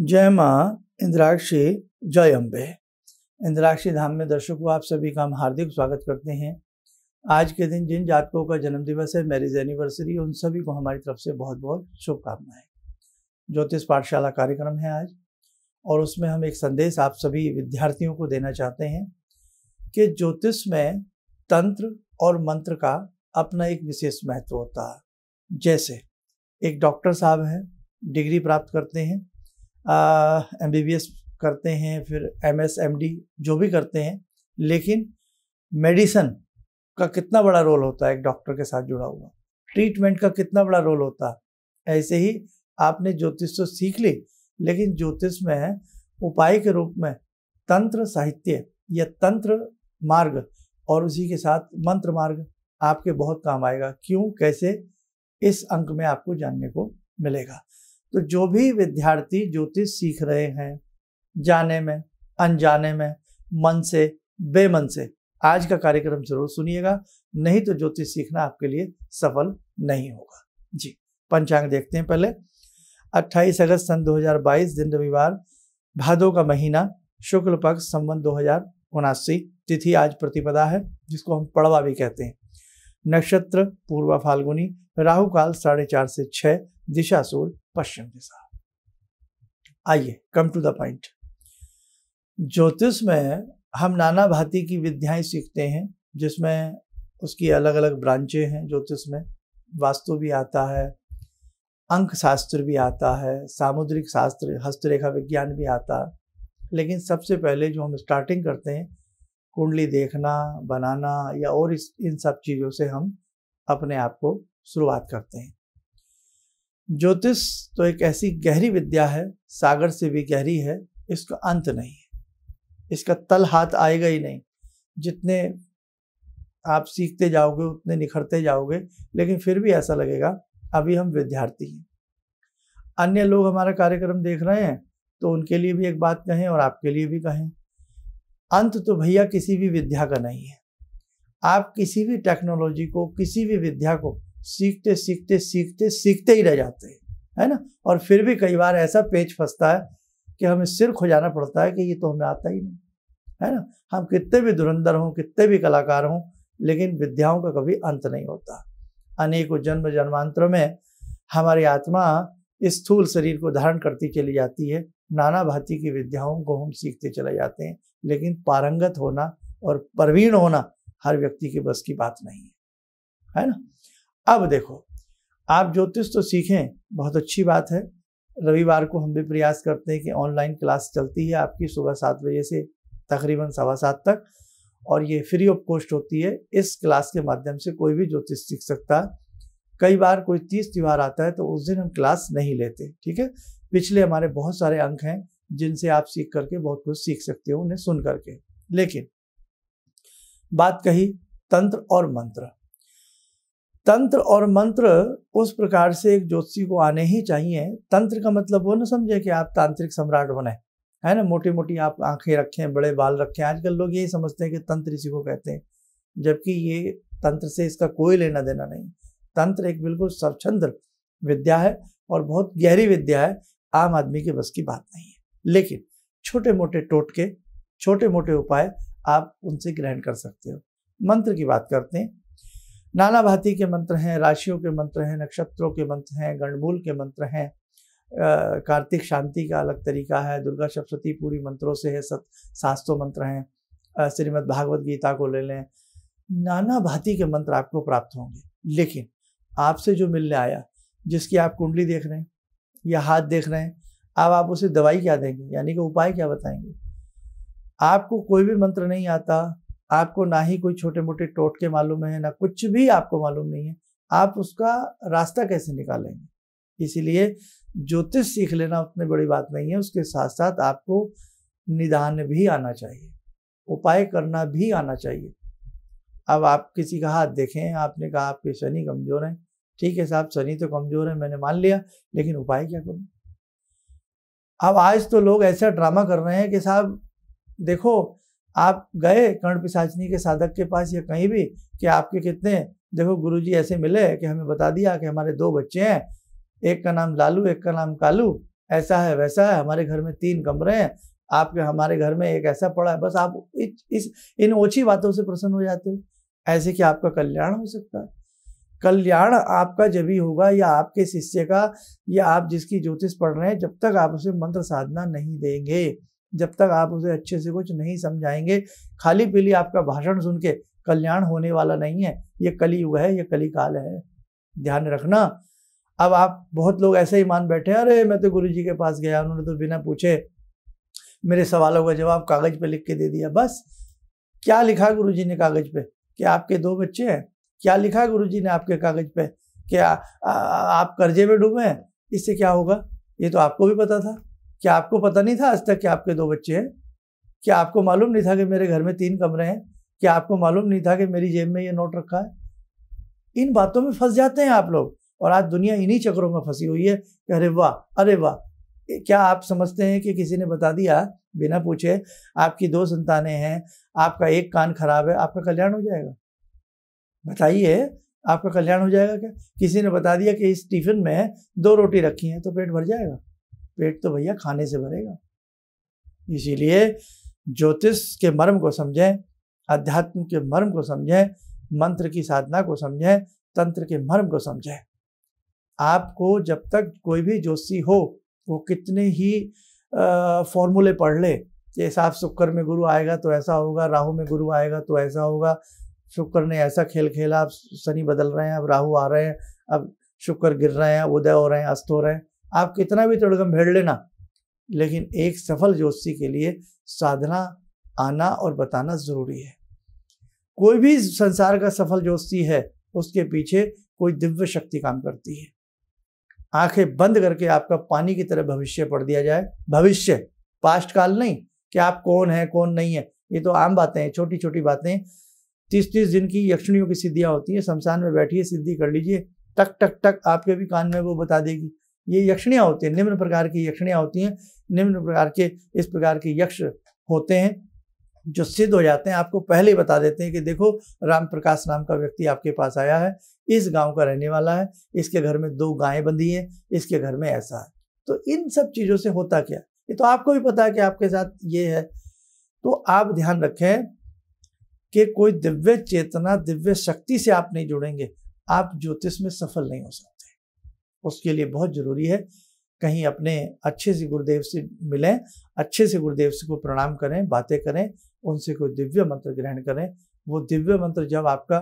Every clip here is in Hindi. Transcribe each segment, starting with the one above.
जय माँ इंद्राक्षी, जय अम्बे। इंद्राक्षी धाम में दर्शकों आप सभी का हम हार्दिक स्वागत करते हैं। आज के दिन जिन जातकों का जन्म दिवस है, मैरिज एनिवर्सरी, उन सभी को हमारी तरफ से बहुत बहुत शुभकामनाएं। ज्योतिष पाठशाला कार्यक्रम है आज, और उसमें हम एक संदेश आप सभी विद्यार्थियों को देना चाहते हैं कि ज्योतिष में तंत्र और मंत्र का अपना एक विशेष महत्व होता है। जैसे एक डॉक्टर साहब हैं, डिग्री प्राप्त करते हैं, MBBS करते हैं, फिर MS MD जो भी करते हैं, लेकिन मेडिसिन का कितना बड़ा रोल होता है एक डॉक्टर के साथ जुड़ा हुआ, ट्रीटमेंट का कितना बड़ा रोल होता है। ऐसे ही आपने ज्योतिष तो सीख ली, लेकिन ज्योतिष में उपाय के रूप में तंत्र साहित्य या तंत्र मार्ग और उसी के साथ मंत्र मार्ग आपके बहुत काम आएगा। क्यों, कैसे, इस अंक में आपको जानने को मिलेगा। तो जो भी विद्यार्थी ज्योतिष सीख रहे हैं, जाने में अनजाने में, मन से बेमन से, आज का कार्यक्रम जरूर सुनिएगा, नहीं तो ज्योतिष सीखना आपके लिए सफल नहीं होगा। जी, पंचांग देखते हैं पहले। 28 अगस्त सन 2022, दिन रविवार, भादो का महीना, शुक्ल पक्ष, संवत 2079, तिथि आज प्रतिपदा है, जिसको हम पड़वा भी कहते हैं। नक्षत्र पूर्वा फाल्गुनी, राहु काल 4:30 से 6, दिशा सूर्य पश्चिम दिशा। आइए कम टू द पॉइंट। ज्योतिष में हम नाना भांति की विद्याएं सीखते हैं, जिसमें उसकी अलग अलग ब्रांचें हैं। ज्योतिष में वास्तु भी आता है, अंक शास्त्र भी आता है, सामुद्रिक शास्त्र, हस्तरेखा विज्ञान भी आता है। लेकिन सबसे पहले जो हम स्टार्टिंग करते हैं, कुंडली देखना, बनाना या और इन सब चीज़ों से हम अपने आप को शुरुआत करते हैं। ज्योतिष तो एक ऐसी गहरी विद्या है, सागर से भी गहरी है, इसका अंत नहीं है, इसका तल हाथ आएगा ही नहीं। जितने आप सीखते जाओगे उतने निखरते जाओगे, लेकिन फिर भी ऐसा लगेगा अभी हम विद्यार्थी हैं। अन्य लोग हमारा कार्यक्रम देख रहे हैं तो उनके लिए भी एक बात कहें और आपके लिए भी कहें, अंत तो भैया किसी भी विद्या का नहीं है। आप किसी भी टेक्नोलॉजी को, किसी भी विद्या को सीखते सीखते सीखते सीखते ही रह जाते हैं, है ना। और फिर भी कई बार ऐसा पेच फंसता है कि हमें सिर खुजाना पड़ता है कि ये तो हमें आता ही नहीं, है ना। हम कितने भी धुरंधर हों, कितने भी कलाकार हों, लेकिन विद्याओं का कभी अंत नहीं होता। अनेकों जन्म जन्मांतरों में हमारी आत्मा इस स्थूल शरीर को धारण करती चली जाती है। नाना भांति की विद्याओं को हम सीखते चले जाते हैं, लेकिन पारंगत होना और प्रवीण होना हर व्यक्ति के बस की बात नहीं है ना। अब देखो, आप ज्योतिष तो सीखें, बहुत अच्छी बात है। रविवार को हम भी प्रयास करते हैं कि ऑनलाइन क्लास चलती है आपकी सुबह 7 बजे से तकरीबन 7:15 तक, और ये फ्री ऑफ कॉस्ट होती है। इस क्लास के माध्यम से कोई भी ज्योतिष सीख सकता है। कई बार कोई 30 त्योहार आता है तो उस दिन हम क्लास नहीं लेते, ठीक है। पिछले हमारे बहुत सारे अंक हैं जिनसे आप सीख करके बहुत कुछ सीख सकते हो, उन्हें सुन करके। लेकिन बात कही तंत्र और मंत्र। तंत्र और मंत्र उस प्रकार से एक ज्योतिषी को आने ही चाहिए। तंत्र का मतलब वो ना समझे कि आप तांत्रिक सम्राट बने, है ना, मोटी मोटी आप आंखें रखें, बड़े बाल रखें। आजकल लोग यही समझते हैं कि तंत्र इसी को कहते हैं, जबकि ये तंत्र से इसका कोई लेना देना नहीं। तंत्र एक बिल्कुल स्वच्छंद विद्या है और बहुत गहरी विद्या है, आम आदमी के बस की बात नहीं है। लेकिन छोटे मोटे टोटके, छोटे मोटे उपाय आप उनसे ग्रहण कर सकते हो। मंत्र की बात करते हैं। नाना भांति के मंत्र हैं, राशियों के मंत्र हैं, नक्षत्रों के मंत्र हैं, गणमूल के मंत्र हैं, कार्तिक शांति का अलग तरीका है, दुर्गा सप्तशती पूरी मंत्रों से है, 700 मंत्र हैं, श्रीमद् भागवत गीता को ले लें, नाना भांति के मंत्र आपको प्राप्त होंगे। लेकिन आपसे जो मिलने आया, जिसकी आप कुंडली देख रहे हैं या हाथ देख रहे हैं, अब आप उसे दवाई क्या देंगे, यानी कि उपाय क्या बताएंगे। आपको कोई भी मंत्र नहीं आता, आपको ना ही कोई छोटे मोटे टोटके मालूम है, ना कुछ भी आपको मालूम नहीं है, आप उसका रास्ता कैसे निकालेंगे। इसीलिए ज्योतिष सीख लेना उतनी बड़ी बात नहीं है, उसके साथ साथ आपको निदान भी आना चाहिए, उपाय करना भी आना चाहिए। अब आप किसी का हाथ देखें, आपने कहा आपके शनि कमजोर है, ठीक है साहब, शनि तो कमजोर है, मैंने मान लिया, लेकिन उपाय क्या करूं। अब आज तो लोग ऐसा ड्रामा कर रहे हैं कि साहब देखो, आप गए कर्ण पिशाचनी के साधक के पास या कहीं भी कि आपके कितने, देखो गुरुजी ऐसे मिले कि हमें बता दिया कि हमारे 2 बच्चे हैं, एक का नाम लालू, एक का नाम कालू, ऐसा है वैसा है, हमारे घर में 3 कमरे हैं, आपके हमारे घर में एक ऐसा पड़ा है, बस आप इन ओछी बातों से प्रसन्न हो जाते हो। ऐसे कि आपका कल्याण हो सकता है? कल्याण आपका जब भी होगा, या आपके शिष्य का, या आप जिसकी ज्योतिष पढ़ रहे हैं, जब तक आप उसे मंत्र साधना नहीं देंगे, जब तक आप उसे अच्छे से कुछ नहीं समझाएंगे। खाली पीली आपका भाषण सुन के कल्याण होने वाला नहीं है। ये कली युग है, ये कली काल है, ध्यान रखना। अब आप बहुत लोग ऐसे ही मान बैठे, अरे मैं तो गुरुजी के पास गया, उन्होंने तो बिना पूछे मेरे सवालों का जवाब कागज पे लिख के दे दिया। बस क्या लिखा गुरुजी ने कागज पे? कि आपके 2 बच्चे हैं? क्या लिखा गुरुजी ने आपके कागज पे? क्या आप कर्जे में डूबे हैं? इससे क्या होगा? ये तो आपको भी पता था। क्या आपको पता नहीं था आज तक कि आपके 2 बच्चे हैं? क्या आपको मालूम नहीं था कि मेरे घर में 3 कमरे हैं? क्या आपको मालूम नहीं था कि मेरी जेब में ये नोट रखा है? इन बातों में फंस जाते हैं आप लोग, और आज दुनिया इन्हीं चक्रों में फंसी हुई है कि अरे वाह, अरे वाह। क्या आप समझते हैं कि किसी ने बता दिया बिना पूछे आपकी 2 संतानें हैं, आपका 1 कान खराब है, आपका कल्याण हो जाएगा? बताइए, आपका कल्याण हो जाएगा क्या? किसी ने बता दिया कि इस टिफिन में 2 रोटी रखी हैं, तो पेट भर जाएगा? पेट तो भैया खाने से भरेगा। इसीलिए ज्योतिष के मर्म को समझें, अध्यात्म के मर्म को समझें, मंत्र की साधना को समझें, तंत्र के मर्म को समझें। आपको जब तक कोई भी ज्योतिषी हो, वो कितने ही फॉर्मूले पढ़ ले, जैसा आप शुक्र में गुरु आएगा तो ऐसा होगा, राहु में गुरु आएगा तो ऐसा होगा, शुक्र ने ऐसा खेल खेला, अब शनि बदल रहे हैं, अब राहु आ रहे हैं, अब शुक्र गिर रहे हैं, उदय हो रहे हैं, अस्त हो रहे हैं। आप कितना भी तड़गम भेड़ लेना, लेकिन एक सफल ज्योतिषी के लिए साधना आना और बताना जरूरी है। कोई भी संसार का सफल ज्योतिषी है, उसके पीछे कोई दिव्य शक्ति काम करती है। आंखें बंद करके आपका पानी की तरह भविष्य पढ़ दिया जाए, भविष्य, पास्ट काल नहीं कि आप कौन है कौन नहीं है, ये तो आम बातें हैं, छोटी छोटी बातें। 30-30 दिन की यक्षिणियों की सिद्धियां होती हैं, शमशान में बैठिए, सिद्धि कर लीजिए, टक टक टक आपके भी कान में वो बता देगी। ये यक्षिणियां होती हैं, निम्न प्रकार की यक्षिणियां होती हैं, निम्न प्रकार के इस प्रकार के यक्ष होते हैं जो सिद्ध हो जाते हैं, आपको पहले ही बता देते हैं कि देखो राम प्रकाश नाम का व्यक्ति आपके पास आया है, इस गांव का रहने वाला है, इसके घर में 2 गायें बंधी हैं, इसके घर में ऐसा है। तो इन सब चीज़ों से होता क्या, ये तो आपको भी पता है कि आपके साथ ये है। तो आप ध्यान रखें कि कोई दिव्य चेतना, दिव्य शक्ति से आप नहीं जुड़ेंगे, आप ज्योतिष में सफल नहीं हो सकते। उसके लिए बहुत जरूरी है कहीं अपने अच्छे से गुरुदेव से मिलें, अच्छे से गुरुदेव से को प्रणाम करें, बातें करें, उनसे कोई दिव्य मंत्र ग्रहण करें। वो दिव्य मंत्र जब आपका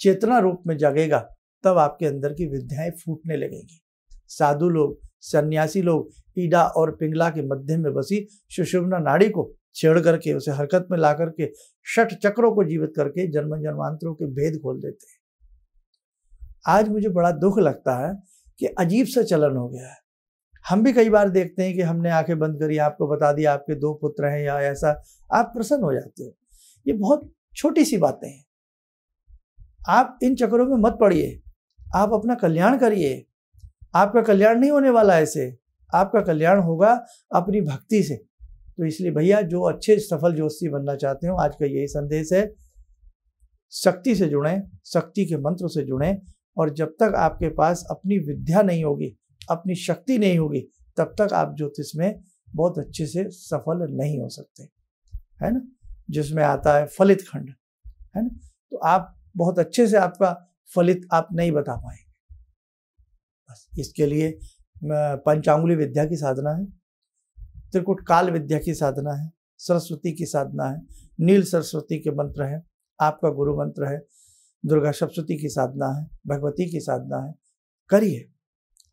चेतना रूप में जगेगा, तब आपके अंदर की विद्याएं फूटने लगेंगी। साधु लोग, सन्यासी लोग ईडा और पिंगला के मध्य में बसी सुषुम्ना नाड़ी को छेड़ करके, उसे हरकत में ला करके, 6 चक्रों को जीवित करके जन्म जन्मांतरों के भेद खोल देते हैं। आज मुझे बड़ा दुख लगता है कि अजीब सा चलन हो गया है। हम भी कई बार देखते हैं कि हमने आंखें बंद करी, आपको बता दिया आपके 2 पुत्र हैं या ऐसा, आप प्रसन्न हो जाते हो। ये बहुत छोटी सी बातें हैं, आप इन चक्रों में मत पड़िए, आप अपना कल्याण करिए। आपका कल्याण नहीं होने वाला ऐसे, आपका कल्याण होगा अपनी भक्ति से। तो इसलिए भैया, जो अच्छे सफल ज्योतिषी बनना चाहते हो, आज का यही संदेश है, शक्ति से जुड़ें, शक्ति के मंत्र से जुड़ें। और जब तक आपके पास अपनी विद्या नहीं होगी, अपनी शक्ति नहीं होगी, तब तक आप ज्योतिष में बहुत अच्छे से सफल नहीं हो सकते, है ना। जिसमें आता है फलित खंड, है ना, तो आप बहुत अच्छे से आपका फलित आप नहीं बता पाएंगे। बस इसके लिए पंचांगुली विद्या की साधना है, त्रिकुट काल विद्या की साधना है, सरस्वती की साधना है, नील सरस्वती के मंत्र है, आपका गुरु मंत्र है, दुर्गा सप्तशती की साधना है, भगवती की साधना है, करिए।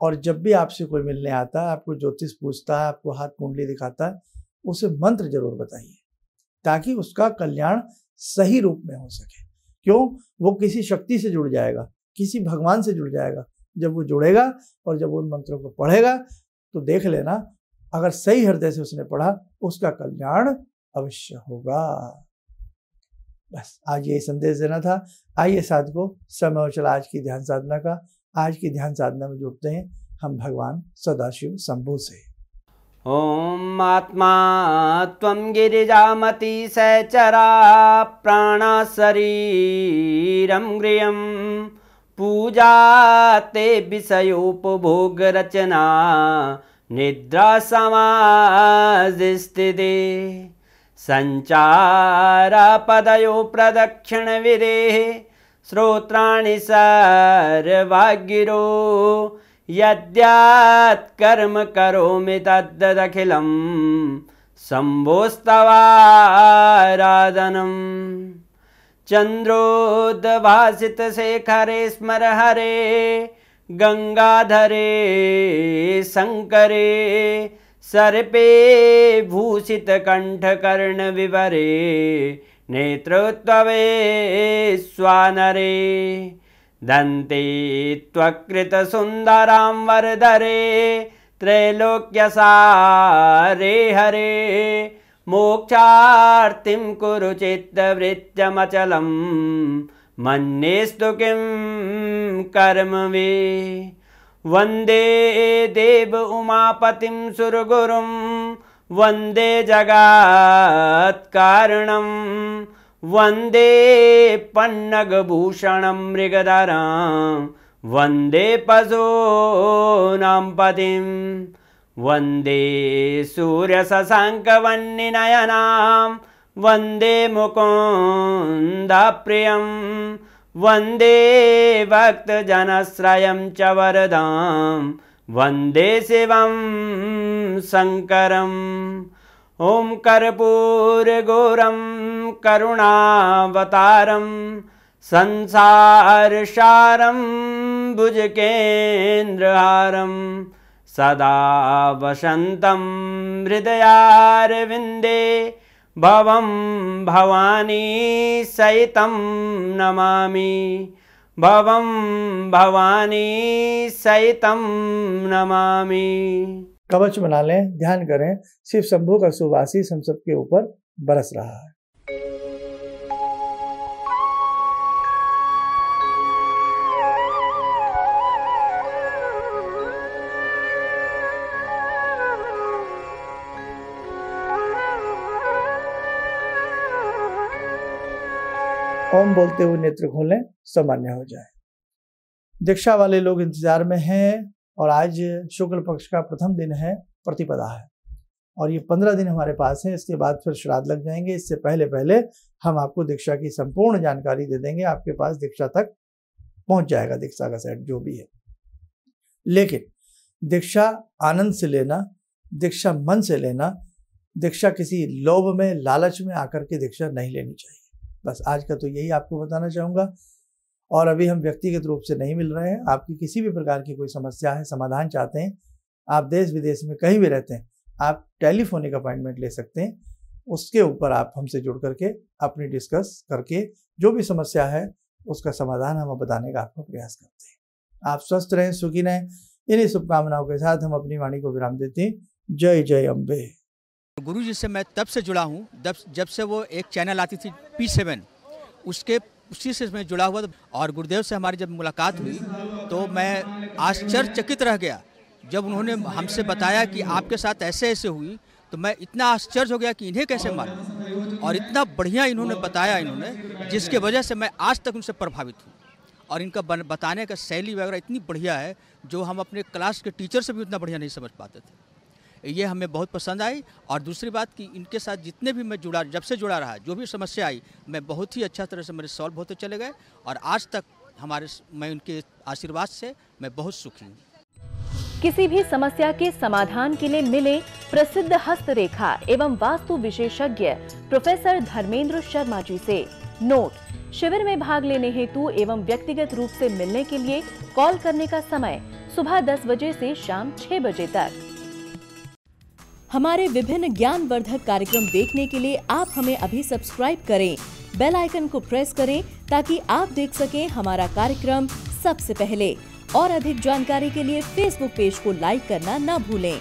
और जब भी आपसे कोई मिलने आता है, आपको ज्योतिष पूछता है, आपको हाथ कुंडली दिखाता है, उसे मंत्र जरूर बताइए, ताकि उसका कल्याण सही रूप में हो सके। क्यों? वो किसी शक्ति से जुड़ जाएगा, किसी भगवान से जुड़ जाएगा। जब वो जुड़ेगा और जब उन मंत्रों को पढ़ेगा, तो देख लेना, अगर सही हृदय से उसने पढ़ा, उसका कल्याण अवश्य होगा। बस आज यही संदेश देना था। आइए साधकों, समय हो चला आज की ध्यान साधना का। आज की ध्यान साधना में जुड़ते हैं हम भगवान सदाशिव शंभु से। ओम आत्मा त्वं गिरिजामति सहचरा प्राणा शरीरं गृहं पूजा ते विषयोपभोग रचना निद्रा समाधिस्थिते संचारपदयो प्रदक्षिणविधेः श्रोत्राणि सर्वागिरो यद्यात्कर्म करोमि तद्दखिलं शम्भोस्तवाराधनम् चन्द्रोद्भासितशेखरे स्मर हरे गंगाधरे शंकरे सर्पे भूषितकण्ठकर्णविवरे नेत्रोत्तवे स्वानरे दन्ते त्वकृतसुन्दरां वरदरे त्रैलोक्यसारे हरे मोक्षार्तिं कुरु चित्तवृत्त्यमचलं मन्येस्तु किं कर्म वे वन्दे देव उमापतिं सुरगुरुं वन्दे जगत्कारणं वन्दे पन्नगभूषणं मृगधरं वन्दे पशूनां पतिं वन्दे सूर्यशशाङ्कवह्निनयनां वन्दे मुकुन्दप्रियं वन्दे भक्तजनश्रयं च वरदां वन्दे शिवं शङ्करम् ॐ कर्पूरगौरं करुणावतारं संसारसारं भुजगेन्द्रहारं सदा वसन्तं हृदयारविन्दे भवं भवानी सहितं नमामि भवं भवानी सहितं नमामि। कवच बना लें, ध्यान करें, शिव शंभू का शुभ आशीष हम सबके ऊपर बरस रहा है। ओम बोलते हुए नेत्र खोलें, सामान्य हो जाए। दीक्षा वाले लोग इंतजार में हैं और आज शुक्ल पक्ष का प्रथम दिन है, प्रतिपदा है और ये 15 दिन हमारे पास है। इसके बाद फिर श्राद्ध लग जाएंगे। इससे पहले पहले हम आपको दीक्षा की संपूर्ण जानकारी दे देंगे, आपके पास दीक्षा तक पहुंच जाएगा, दीक्षा का सेट जो भी है। लेकिन दीक्षा आनंद से लेना, दीक्षा मन से लेना, दीक्षा किसी लोभ में लालच में आकर के दीक्षा नहीं लेनी चाहिए। बस आज का तो यही आपको बताना चाहूँगा। और अभी हम व्यक्तिगत रूप से नहीं मिल रहे हैं। आपकी किसी भी प्रकार की कोई समस्या है, समाधान चाहते हैं, आप देश विदेश में कहीं भी रहते हैं, आप टेलीफोनिक अपॉइंटमेंट ले सकते हैं। उसके ऊपर आप हमसे जुड़ करके अपनी डिस्कस करके जो भी समस्या है उसका समाधान हम बताने का आपको प्रयास करते हैं। आप स्वस्थ रहें, सुखी रहें। इन्हीं शुभकामनाओं के साथ हम अपनी वाणी को विराम देते हैं। जय जय अम्बे। गुरु जी से मैं तब से जुड़ा हूँ जब से वो एक चैनल आती थी P7, उसी से मैं जुड़ा हुआ था। और गुरुदेव से हमारी जब मुलाकात हुई तो मैं आश्चर्यचकित रह गया जब उन्होंने हमसे बताया कि आपके साथ ऐसे ऐसे हुई। तो मैं इतना आश्चर्य हो गया कि इन्हें कैसे मालूम, और इतना बढ़िया इन्होंने बताया जिसके वजह से मैं आज तक उनसे प्रभावित हूँ। और इनका बताने का शैली वगैरह इतनी बढ़िया है जो हम अपने क्लास के टीचर से भी उतना बढ़िया नहीं समझ पाते थे। ये हमें बहुत पसंद आई। और दूसरी बात कि इनके साथ जितने भी मैं जब से जुड़ा रहा, जो भी समस्या आई, मैं बहुत ही अच्छा तरह से मेरे सॉल्व होते चले गए। और आज तक मैं उनके आशीर्वाद से मैं बहुत सुखी हूँ। किसी भी समस्या के समाधान के लिए मिले प्रसिद्ध हस्तरेखा एवं वास्तु विशेषज्ञ प्रोफेसर धर्मेंद्र शर्मा जी से। नोट: शिविर में भाग लेने हेतु एवं व्यक्तिगत रूप से मिलने के लिए कॉल करने का समय सुबह 10 बजे से शाम 6 बजे तक। हमारे विभिन्न ज्ञानवर्धक कार्यक्रम देखने के लिए आप हमें अभी सब्सक्राइब करें, बेल आइकन को प्रेस करें ताकि आप देख सकें हमारा कार्यक्रम सबसे पहले। और अधिक जानकारी के लिए फेसबुक पेज को लाइक करना न भूलें।